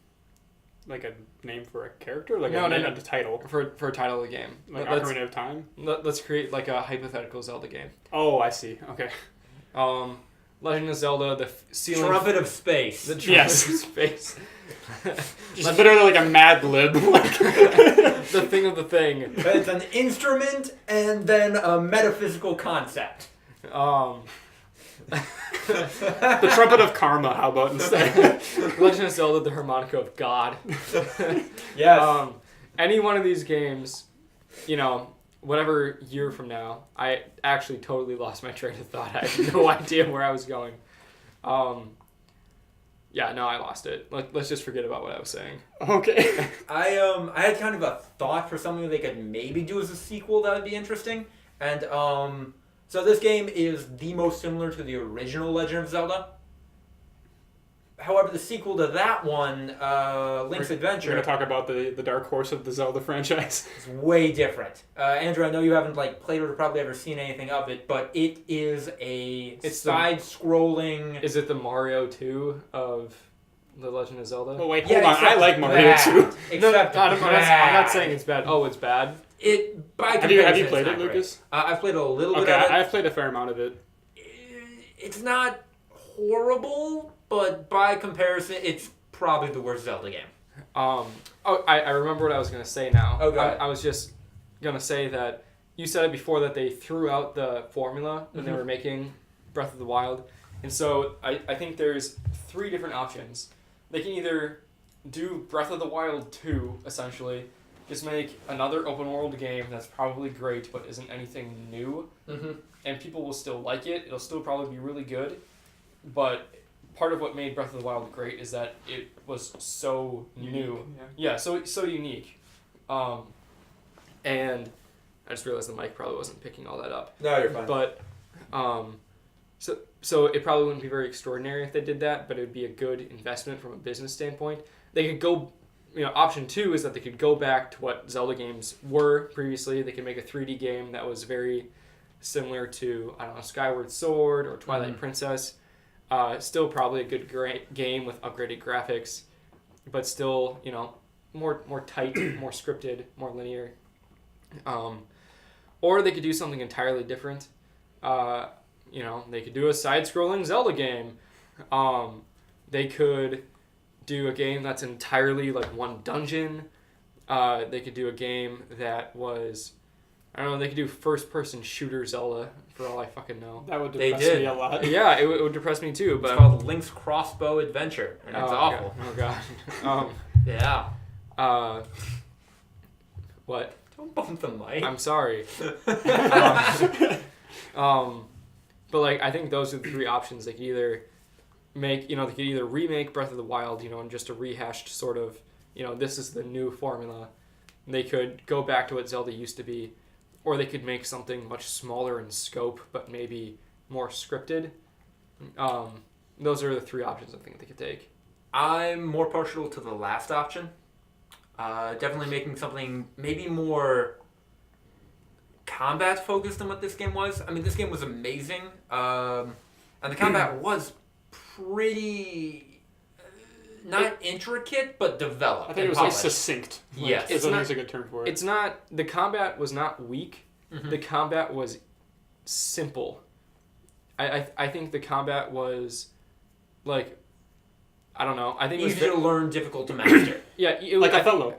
Like a name for a character? Like No, a title? For a title of the game. Like Ocarina of Time? Let's create, like, a hypothetical Zelda game. Oh, I see. Okay. Legend of Zelda, the ceiling... Trumpet of Space. The Trumpet of Space. Just literally like a Mad Lib. The thing of the thing. It's an instrument and then a metaphysical concept. The Trumpet of Karma, how about instead? Legend of Zelda, the Harmonica of God. Yes. Any one of these games, you know, whatever year from now, I actually totally lost my train of thought. I have no idea where I was going. Yeah, no, I lost it. Let's just forget about what I was saying. Okay. I had kind of a thought for something they could maybe do as a sequel that would be interesting. And so this game is the most similar to the original Legend of Zelda. However, the sequel to that one, Link's Adventure... We're going to talk about the dark horse of the Zelda franchise. It's way different. Andrew, I know you haven't played it or probably ever seen anything of it, but it is it's side-scrolling... Is it the Mario 2 of The Legend of Zelda? Oh, wait, hold on. I like Mario 2. Except I'm not saying it's bad. Oh, it's bad? Have you played it, Lucas? I've played a little bit of it. I've played a fair amount of it. It's not horrible, but by comparison, it's probably the worst Zelda game. I remember what I was going to say now. Oh, go ahead. I was just going to say that you said it before that they threw out the formula when they were making Breath of the Wild. And so I think there's 3 different options. They can either do Breath of the Wild 2, essentially, just make another open world game that's probably great but isn't anything new, and people will still like it. It'll still probably be really good, but part of what made Breath of the Wild great is that it was so new. Yeah, so unique. And I just realized the mic probably wasn't picking all that up. No, you're fine. But so it probably wouldn't be very extraordinary if they did that, but it would be a good investment from a business standpoint. They could go, option 2 is that they could go back to what Zelda games were previously. They could make a 3D game that was very similar to, I don't know, Skyward Sword or Twilight Princess. Still probably a good game with upgraded graphics, but still, more tight, more scripted, more linear. Or they could do something entirely different. They could do a side-scrolling Zelda game. They could do a game that's entirely like one dungeon. They could do a game that was I don't know. They could do first-person shooter Zelda for all I fucking know. That would They depress did. me a lot. Yeah, it would depress me too. But It's called Link's Crossbow Adventure, and it's awful. God. Oh god. Yeah. What? Don't bump the mic. I'm sorry. But like I think those are the three options. They could either make, they could either remake Breath of the Wild, and just a rehashed sort of, this is the new formula. They could go back to what Zelda used to be, or they could make something much smaller in scope, but maybe more scripted. Those are the three options I think they could take. I'm more partial to the last option. Definitely making something maybe more combat focused than what this game was. I mean, this game was amazing, and the combat was pretty not intricate, but developed. I think it was like succinct. Yes, it's not a good term for it. It's not. The combat was not weak. Mm-hmm. The combat was simple. I think the combat was like, I don't know. I think it was easy to learn, difficult to master. Yeah, like Othello.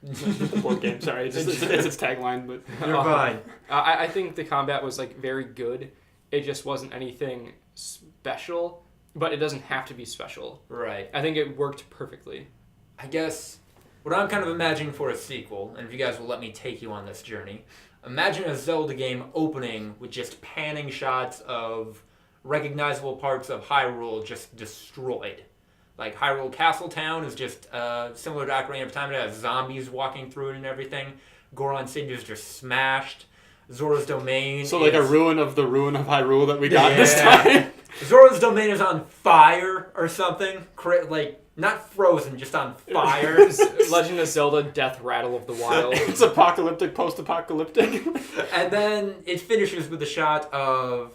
The board game. Sorry, it's its tagline, but You're fine. I think the combat was like very good. It just wasn't anything special, but it doesn't have to be special. Right. I think it worked perfectly. I guess what I'm kind of imagining for a sequel, and if you guys will let me take you on this journey, imagine a Zelda game opening with just panning shots of recognizable parts of Hyrule just destroyed. Like Hyrule Castle Town is just similar to Ocarina of Time. It has zombies walking through it and everything. Goron City is just smashed. Zora's Domain. So like a ruin of Hyrule that we got this time. Zora's Domain is on fire or something. Like not frozen, just on fire. Legend of Zelda: Death Rattle of the Wild. It's apocalyptic, post-apocalyptic. And then it finishes with a shot of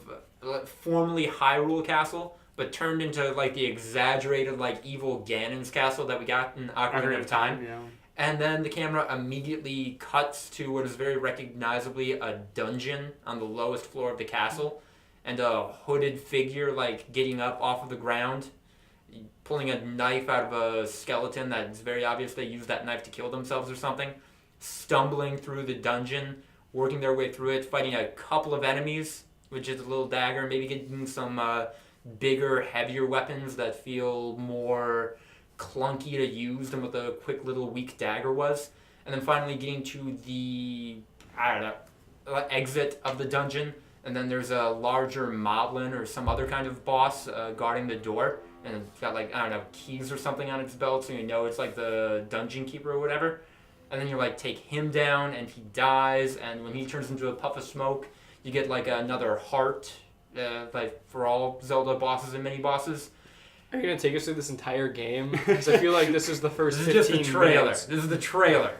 formerly Hyrule Castle, but turned into like the exaggerated like evil Ganon's castle that we got in Ocarina of Time. Yeah. And then the camera immediately cuts to what is very recognizably a dungeon on the lowest floor of the castle, and a hooded figure like getting up off of the ground, pulling a knife out of a skeleton that's very obvious they used that knife to kill themselves or something, stumbling through the dungeon, working their way through it, fighting a couple of enemies with just a little dagger, maybe getting some bigger, heavier weapons that feel more clunky to use than what the quick little weak dagger was, and then finally getting to the exit of the dungeon, and then there's a larger moblin or some other kind of boss guarding the door, and it's got like keys or something on its belt, so it's like the dungeon keeper or whatever, and then you like take him down and he dies, and when he turns into a puff of smoke you get like another heart, like for all Zelda bosses and mini bosses. Are you going to take us through this entire game? Because I feel like this is the first 15 This is just the trailer. minutes. This is the trailer.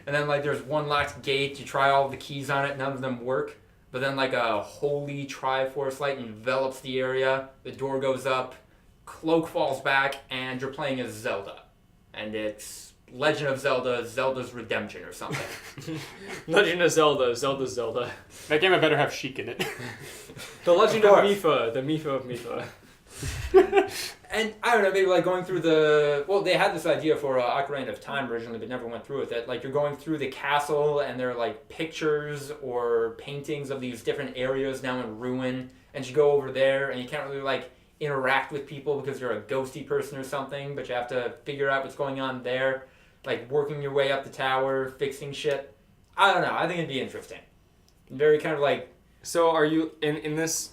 And then, like, there's one locked gate. You try all the keys on it. None of them work. But then, like, a holy Triforce light envelops the area. The door goes up. Cloak falls back. And you're playing as Zelda. And it's Legend of Zelda, Zelda's Redemption or something. Legend of Zelda, Zelda's Zelda. That game had better have Sheik in it. The Legend of Mipha, the Mipha of Mipha. And I don't know, maybe like going through they had this idea for Ocarina of Time originally, but never went through with it. Like you're going through the castle, and there are like pictures or paintings of these different areas now in ruin, and you go over there, and you can't really like interact with people because you're a ghosty person or something, but you have to figure out what's going on there, like working your way up the tower, fixing shit. I don't know. I think it'd be interesting. Very kind of like. So are you in this?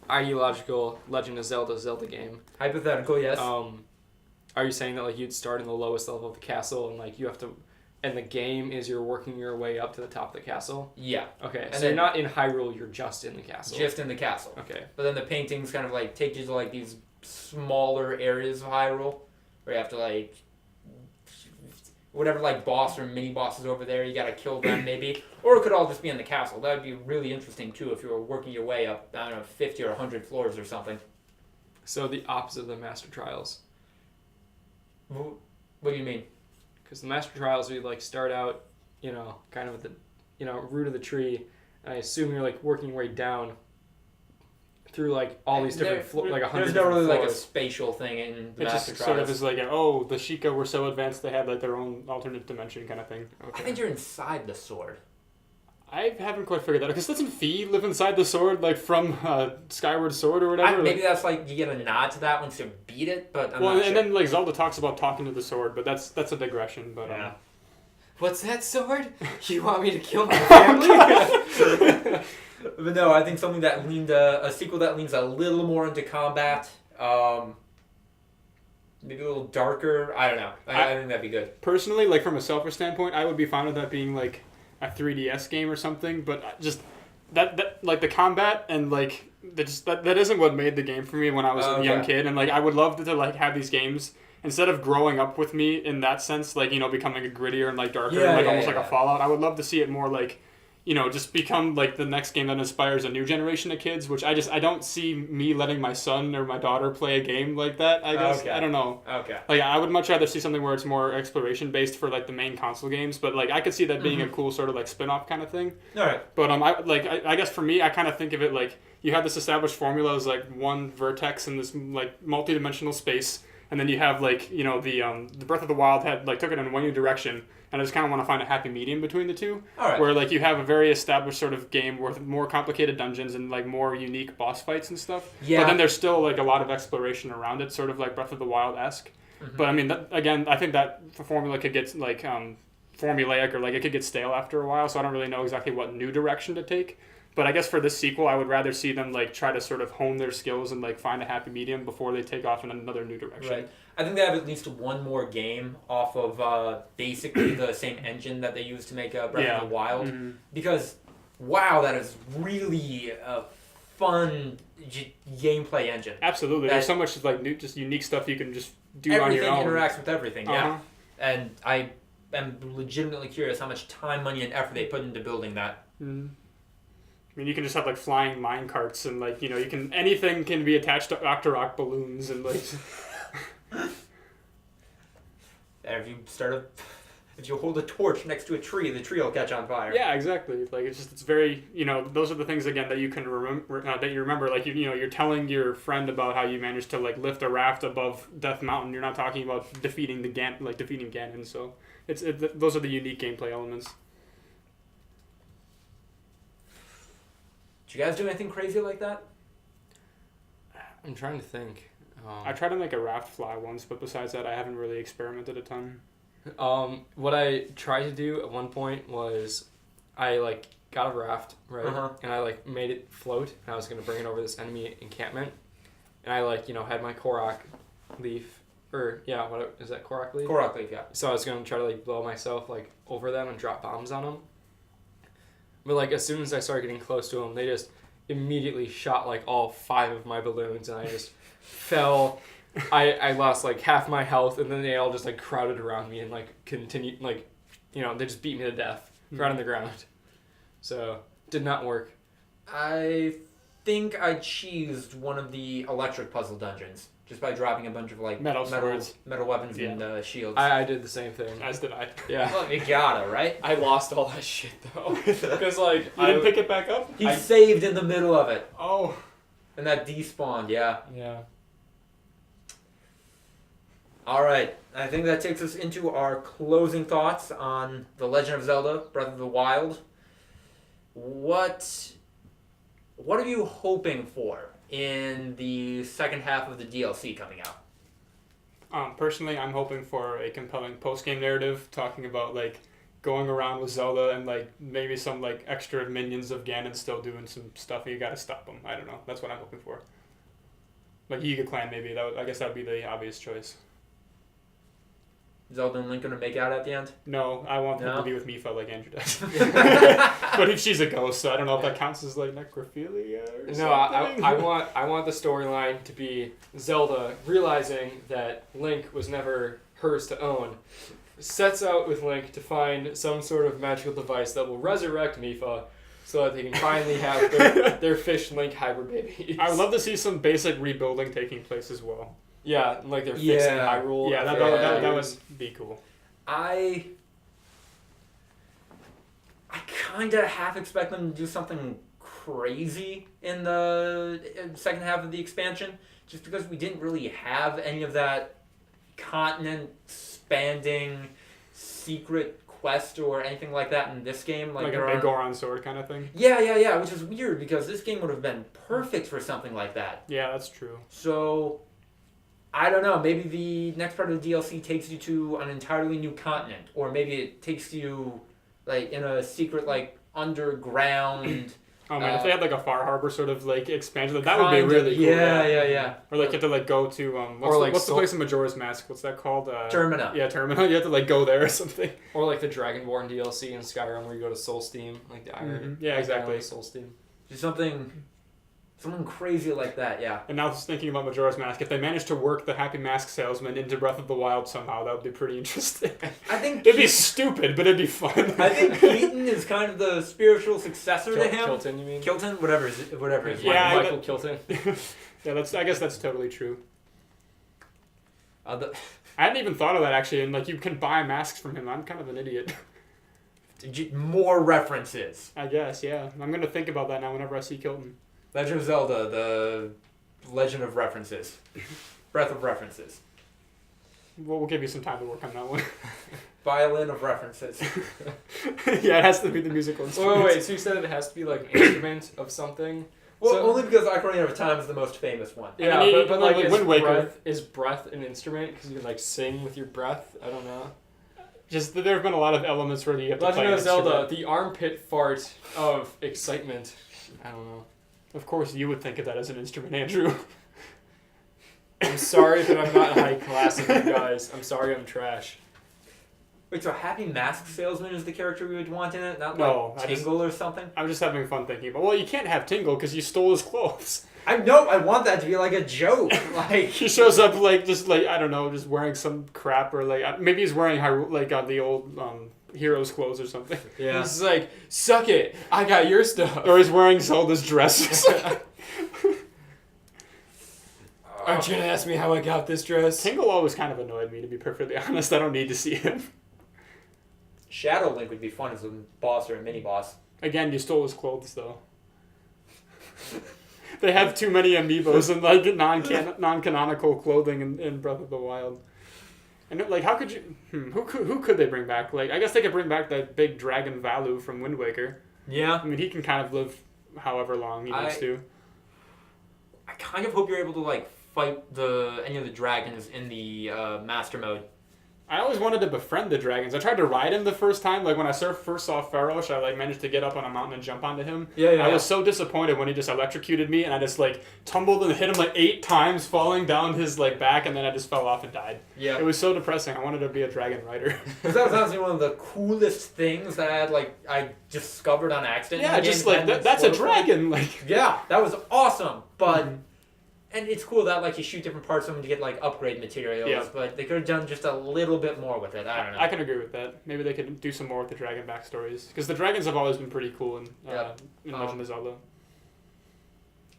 Ideological Legend of Zelda game. Hypothetical, yes. Are you saying that like you'd start in the lowest level of the castle and like you have to, and the game is you're working your way up to the top of the castle? Yeah. Okay, And so then, you're not in Hyrule, you're just in the castle. Just in the castle. Okay. But then the paintings kind of like take you to like these smaller areas of Hyrule where you have to like whatever like boss or mini bosses over there, you gotta kill them maybe. Or it could all just be in the castle. That would be really interesting too if you were working your way up, 50 or 100 floors or something. So the opposite of the Master Trials. What do you mean? Because the Master Trials, we like start out, kind of at the, root of the tree, and I assume you're like working your way down through like all these different floors, like 100 There's no really floors. like a spatial thing in the It Master just Trials. sort of is like, the Sheikah were so advanced they had like their own alternate dimension kind of thing. I think you're inside the sword. I haven't quite figured that out, because doesn't Fi live inside the sword, like from Skyward Sword or whatever? Maybe that's like you get a nod to that once you beat it, but I'm not and sure. then like Zelda talks about talking to the sword, but that's a digression. But Yeah. What's that sword? You want me to kill my family? But no, I think something that leaned a sequel that leans a little more into combat, maybe a little darker. I don't know. I think that'd be good. Personally, like from a selfish standpoint, I would be fine with that being like a 3DS game or something. But just that like the combat and like that isn't what made the game for me when I was a young kid. And like I would love to like have these games instead of growing up with me in that sense, like, you know, becoming a grittier and like darker, and like almost like a Fallout. I would love to see it more like, you know, just become like the next game that inspires a new generation of kids, which I don't see me letting my son or my daughter play a game like that, I guess. I don't know. Okay. Like, I would much rather see something where it's more exploration based for like the main console games, but like I could see that being a cool sort of like spin-off kind of thing. All right. But I guess for me, I kind of think of it like you have this established formula as like one vertex in this like multi-dimensional space, and then you have like, you know, the Breath of the Wild had like took it in one new direction, and I just kind of want to find a happy medium between the two. All right. Where like you have a very established sort of game with more complicated dungeons and like more unique boss fights and stuff. Yeah. But then there's still like a lot of exploration around it, sort of like Breath of the Wild-esque. Mm-hmm. But I mean, again, I think that formula could get like formulaic, or like it could get stale after a while. So I don't really know exactly what new direction to take. But I guess for this sequel, I would rather see them like try to sort of hone their skills and like find a happy medium before they take off in another new direction. Right. I think they have at least one more game off of basically the same engine that they used to make Breath of the Wild. Mm-hmm. Because, wow, that is really a fun gameplay engine. Absolutely. There's so much like new, just unique stuff you can just do on your own. Everything interacts with everything, yeah. And I am legitimately curious how much time, money, and effort they put into building that. Mm-hmm. I mean, you can just have like flying mine carts, and like, you know, anything can be attached to Octorok balloons, and like. If you hold a torch next to a tree, the tree will catch on fire. Yeah, exactly. Like it's very, you know, those are the things again that you can remember. That you remember, like you know, you're telling your friend about how you managed to like lift a raft above Death Mountain. You're not talking about defeating Ganon. So those are the unique gameplay elements. Did you guys do anything crazy like that? I'm trying to think. I tried to make a raft fly once, but besides that, I haven't really experimented a ton. What I tried to do at one point was I like got a raft, right? And I like made it float, and I was gonna bring it over this enemy encampment, and I like, you know, had my Korok leaf, or yeah, what is that, Korok leaf? Korok leaf, yeah. So I was gonna try to like blow myself like over them and drop bombs on them. But like as soon as I started getting close to them, they just immediately shot like all 5 of my balloons, and I just fell. I lost like half my health, and then they all just like crowded around me and like continued, like, you know, they just beat me to death right on the ground. So did not work. I think I cheesed one of the electric puzzle dungeons just by dropping a bunch of like metal weapons and shields. I did the same thing. As did I. Yeah. Well, you gotta, right? I lost all that shit though, because like you didn't pick it back up. He saved in the middle of it. Oh. And that despawned, yeah. Yeah. All right, I think that takes us into our closing thoughts on The Legend of Zelda: Breath of the Wild. What are you hoping for in the second half of the DLC coming out? Personally, I'm hoping for a compelling post-game narrative talking about like going around with Zelda and like maybe some like extra minions of Ganon still doing some stuff, and you gotta stop them. I don't know. That's what I'm hoping for. Like Yiga Clan, maybe. I guess that would be the obvious choice. Zelda and Link gonna make out at the end? No, I want them to be with Mipha like Andrew does. But if she's a ghost, so I don't know if that counts as like necrophilia or something. I want the storyline to be Zelda realizing that Link was never hers to own, sets out with Link to find some sort of magical device that will resurrect Mipha so that they can finally have their fish Link hybrid babies. I would love to see some basic rebuilding taking place as well. Yeah, like they're fixing Hyrule. Yeah, that would be cool. I kind of half expect them to do something crazy in the second half of the expansion, just because we didn't really have any of that continent-spanning secret quest or anything like that in this game. Like a big Goron sword kind of thing. Yeah, which is weird because this game would have been perfect for something like that. Yeah, that's true. So, I don't know, maybe the next part of the DLC takes you to an entirely new continent, or maybe it takes you, like, in a secret, like, underground... Oh man, if they had like a Far Harbor sort of like expansion, that would be really cool. Yeah. Or like you have to like go to what's the place in Majora's Mask? What's that called? Termina. Yeah, Termina. You have to like go there or something. Or like the Dragonborn DLC in Skyrim where you go to Solsteam, like the Iron. Yeah, exactly. Solsteam. Just something crazy like that, yeah. And now just thinking about Majora's Mask, if they managed to work the Happy Mask Salesman into Breath of the Wild somehow, that would be pretty interesting. I think it'd be stupid, but it'd be fun. I think Keaton is kind of the spiritual successor to him. Kilton, you mean? Kilton, whatever his yeah, Michael Kilton. Yeah, I guess that's totally true. I hadn't even thought of that actually, and like you can buy masks from him. I'm kind of an idiot. More references. I guess, yeah. I'm gonna think about that now whenever I see Kilton. Legend of Zelda, the Legend of References. Breath of References. We'll give you some time to work on that one. Violin of References. Yeah, it has to be the musical instrument. Wait, so you said it has to be like an instrument of something? Well, only because Ocarina of Time is the most famous one. Yeah, but like Wind Waker. is breath an instrument? Because you can like sing with your breath? I don't know. Just there have been a lot of elements where you have to Legend play of Zelda, the armpit fart of excitement. I don't know. Of course, you would think of that as an instrument, Andrew. I'm sorry that I'm not high class with you guys. I'm sorry I'm trash. Wait, so Happy Mask Salesman is the character we would want in it? Not No, like Tingle or something? I'm just having fun thinking about. Well, you can't have Tingle because you stole his clothes. I want that to be like a joke. Like he shows up like just like I don't know, just wearing some crap or like maybe he's wearing the old hero's clothes or something. Yeah. He's like, suck it, I got your stuff. Or he's wearing Zelda's dress. Aren't you gonna ask me how I got this dress? Tingle always kind of annoyed me, to be perfectly honest. I don't need to see him. Shadow Link would be fun as a boss or a mini boss. Again, you stole his clothes though. They have too many amiibos and like non-canonical clothing in Breath of the Wild. And like, how could you? Who could they bring back? Like, I guess they could bring back that big dragon Valu from Wind Waker. Yeah. I mean, he can kind of live however long he needs to. I kind of hope you're able to like fight any of the dragons in the master mode. I always wanted to befriend the dragons. I tried to ride him the first time. Like when I first saw Farosh, I like managed to get up on a mountain and jump onto him. I was so disappointed when he just electrocuted me, and I just like tumbled and hit him like 8 times, falling down his like back, and then I just fell off and died. Yeah, it was so depressing. I wanted to be a dragon rider. That was honestly one of the coolest things that I discovered on accident. Yeah, just like that's a dragon. Like yeah, that was awesome, but. Mm-hmm. And it's cool that like you shoot different parts of them to get like upgrade materials, but they could have done just a little bit more with it. I don't know. I can agree with that. Maybe they could do some more with the dragon backstories because the dragons have always been pretty cool in Legend of Zelda.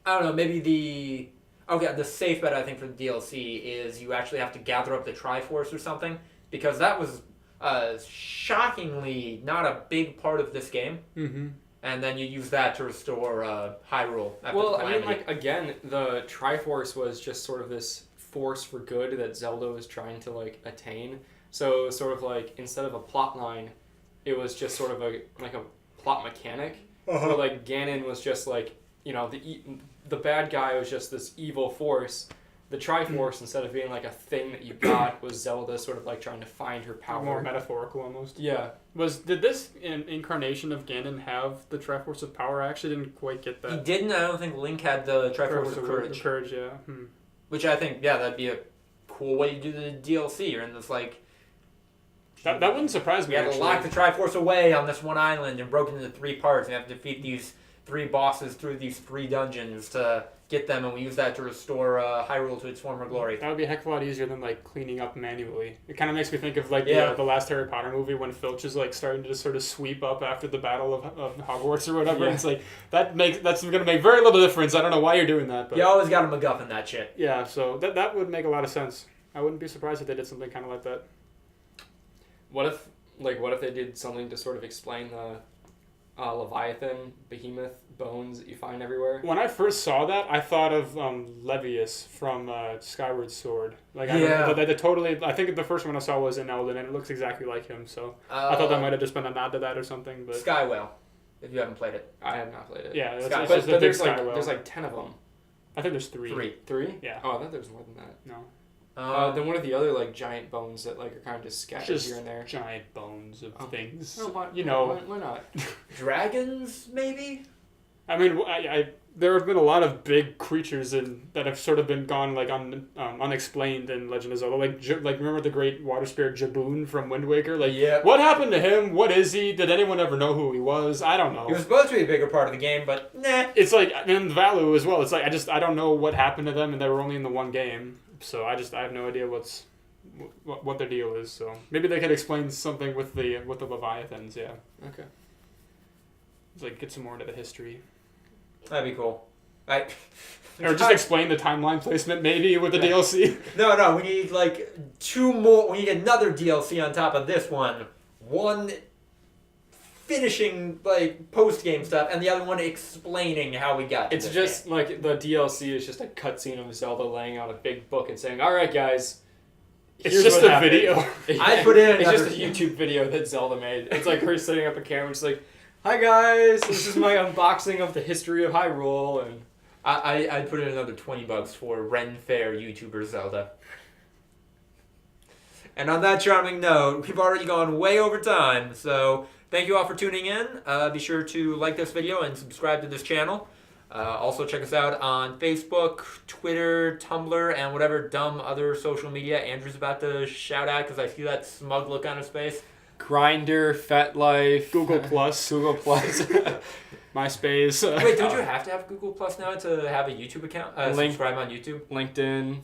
I don't know. Maybe the safe bet I think for the DLC is you actually have to gather up the Triforce or something because that was shockingly not a big part of this game. Mm-hmm. And then you use that to restore Hyrule. Well, I mean, like, again, the Triforce was just sort of this force for good that Zelda was trying to, like, attain. So, sort of, like, instead of a plot line, it was just sort of a plot mechanic. Uh-huh. Where, like, Ganon was just, like, you know, the bad guy was just this evil force. The Triforce, instead of being, like, a thing that you got, was Zelda sort of, like, trying to find her power. More metaphorical, almost. Yeah. Did this incarnation of Ganon have the Triforce of Power? I actually didn't quite get that. He didn't. I don't think Link had the Triforce of Courage. Courage, yeah. Which I think, that'd be a cool way to do the DLC. You're in this, like... That wouldn't surprise me, You had to lock the Triforce away on this one island and broken into 3 parts. And you have to defeat these 3 bosses through these 3 dungeons to get them, and we use that to restore Hyrule to its former glory. That would be a heck of a lot easier than like cleaning up manually. It kind of makes me think of like the last Harry Potter movie when Filch is like starting to just sort of sweep up after the Battle of Hogwarts or whatever. Yeah. It's like that's going to make very little difference. I don't know why you're doing that, but you always got a MacGuffin that shit. Yeah, so that would make a lot of sense. I wouldn't be surprised if they did something kind of like that. What if they did something to sort of explain Leviathan, behemoth bones that you find everywhere. When I first saw that, I thought of Levius from Skyward Sword. Like, Yeah. I think the first one I saw was in Elden, and it looks exactly like him. So I thought that might have just been a nod to that or something. But Skywell, if you haven't played it. I have not played it. yeah, Sky- it's But, just a but big there's skywell. 10 of them. I think there's three. Three? Yeah. Oh, I thought there was more than that. No. Then what are the other like giant bones that like are kind of just scattered Just here and there? giant bones of things. Oh, why, You know. why not? Dragons, maybe? I mean, there have been a lot of big creatures that have sort of been gone like unexplained in Legend of Zelda. Like remember the great water spirit Jaboon from Wind Waker? Like, Yeah. what happened to him? What is he? Did anyone ever know who he was? I don't know. He was supposed to be a bigger part of the game, but nah. It's like in Valu as well. It's like I don't know what happened to them, and they were only in the one game. So I have no idea what their deal is. So maybe they could explain something with the Leviathans. Yeah, Okay. it's like get some more into the history, That'd be cool. or just explain the timeline placement maybe with the DLC. No, we need like 2 more. We need another DLC on top of this one. One finishing like post game stuff, and the other one explaining how we got to It's this just game. like the DLC is just a cutscene of Zelda laying out a big book and saying, "All right, guys." It's here's just what a happened." video. I put in It's just a another- YouTube video that Zelda made. It's like her setting up a camera. It's like, "Hi guys, this is my unboxing of the history of Hyrule," and I put in another $20 for Ren Fair YouTuber Zelda. And on that charming note, we've already gone way over time, so thank you all for tuning in. Be sure to like this video and subscribe to this channel. Also check us out on Facebook, Twitter, Tumblr, and whatever dumb other social media Andrew's about to shout out because I see that smug look on his face. Grinder, FetLife, Google Plus, Google Plus, MySpace. Wait, don't you have to have Google Plus now to have a YouTube account? Subscribe on YouTube? LinkedIn.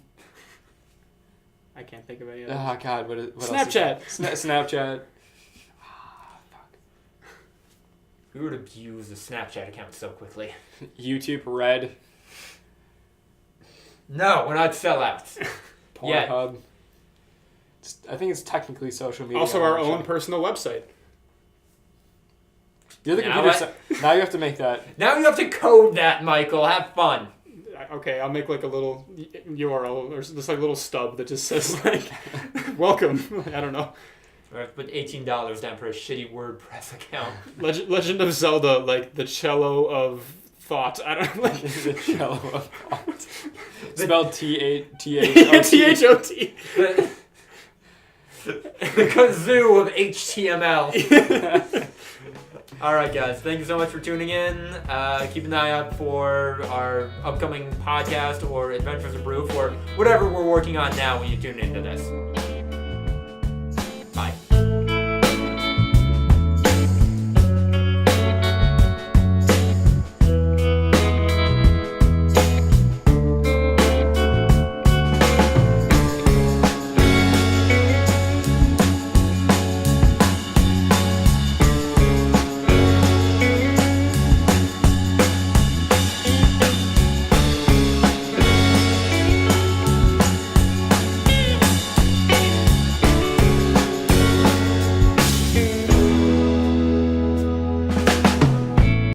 I can't think of any. Oh God, what else is Snapchat. that? Snapchat. We would abuse the Snapchat account so quickly. YouTube Red. No, we're not sellouts. Yeah. Pornhub. I think it's technically social media. Also, our I'm own sure. personal website. You're the Now computer. Now you have to make that. Now you have to code that, Michael. Have fun. Okay, I'll make like a little URL or just like a little stub that just says like, "Welcome." I don't know. I put $18 down for a shitty WordPress account. Legend of Zelda, like the cello of thought. I don't know. Like The cello of thought. Spelled THOT. THOT. The kazoo of HTML. All right, guys. Thank you so much for tuning in. Keep an eye out for our upcoming podcast or Adventures of Proof or whatever we're working on now when you tune into this.